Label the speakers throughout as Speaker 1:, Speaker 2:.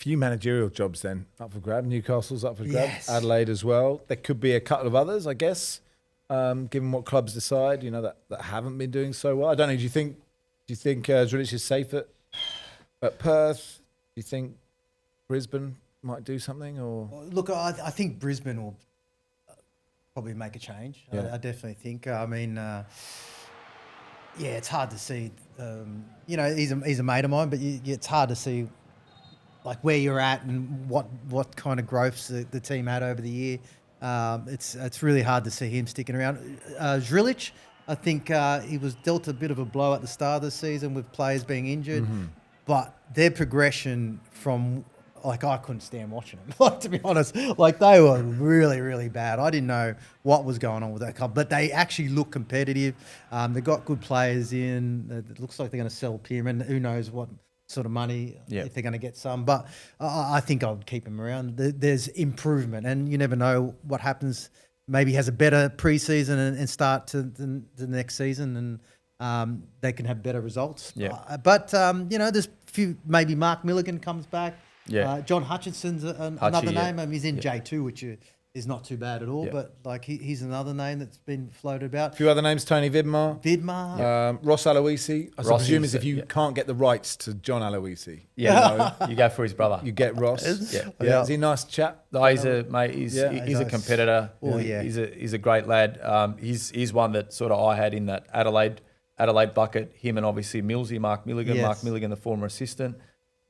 Speaker 1: few managerial jobs then up for grab. Newcastle's up for grab.
Speaker 2: Yes.
Speaker 1: Adelaide as well. There could be a couple of others, I guess, given what clubs decide. That haven't been doing so well. I don't know. Do you think Zrilic is safe at Perth? Do you think Brisbane might do something? Or
Speaker 2: Look, I think Brisbane will probably make a change.
Speaker 1: Yeah.
Speaker 2: I definitely think. It's hard to see. He's a mate of mine, but it's hard to see like where you're at and what kind of growths the team had over the year. It's really hard to see him sticking around. Zrilic, I think he was dealt a bit of a blow at the start of the season with players being injured, but their progression from I couldn't stand watching them. To be honest, they were really, really bad. I didn't know what was going on with that club, but they actually look competitive. They got good players in. It looks like they're going to sell Pierman. Who knows what sort of money if they're going to get some. But I think I would keep him around. There's improvement, and you never know what happens. Maybe he has a better preseason and start to the next season, and they can have better results.
Speaker 3: Yeah.
Speaker 2: But there's a few. Maybe Mark Milligan comes back.
Speaker 3: Yeah.
Speaker 2: John Hutchinson's another name. He's in J2, which is not too bad at all.
Speaker 3: Yeah.
Speaker 2: But he's another name that's been floated about.
Speaker 1: a few other names: Tony Vidmar, Ross Aloisi. I presume if you can't get the rights to John Aloisi,
Speaker 3: you go for his brother.
Speaker 1: you get Ross. Is he a nice chap?
Speaker 3: No, he's a mate. He's a competitor. He's a great lad. He's one that sort of I had in that Adelaide bucket. Him and obviously Millsy, Mark Milligan.
Speaker 2: Yes.
Speaker 3: Mark Milligan, the former assistant.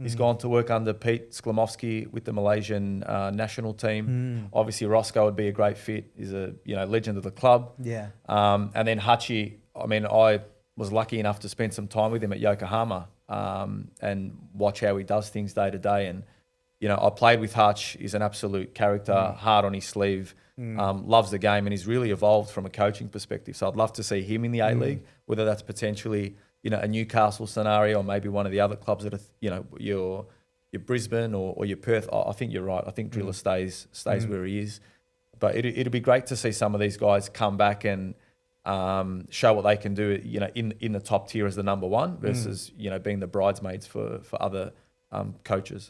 Speaker 3: He's gone to work under Pete Sekulovski with the Malaysian national team. Obviously, Roscoe would be a great fit. He's a legend of the club.
Speaker 2: Yeah.
Speaker 3: And then Hutchie, I was lucky enough to spend some time with him at Yokohama and watch how he does things day to day. And I played with Hutch. He's an absolute character, hard on his sleeve, loves the game, and he's really evolved from a coaching perspective. So I'd love to see him in the A-League, whether that's potentially a Newcastle scenario or maybe one of the other clubs that are, your Brisbane or your Perth. I think you're right. I think Driller stays where he is. But it'd be great to see some of these guys come back and show what they can do, in the top tier as the number one versus, being the bridesmaids for other coaches.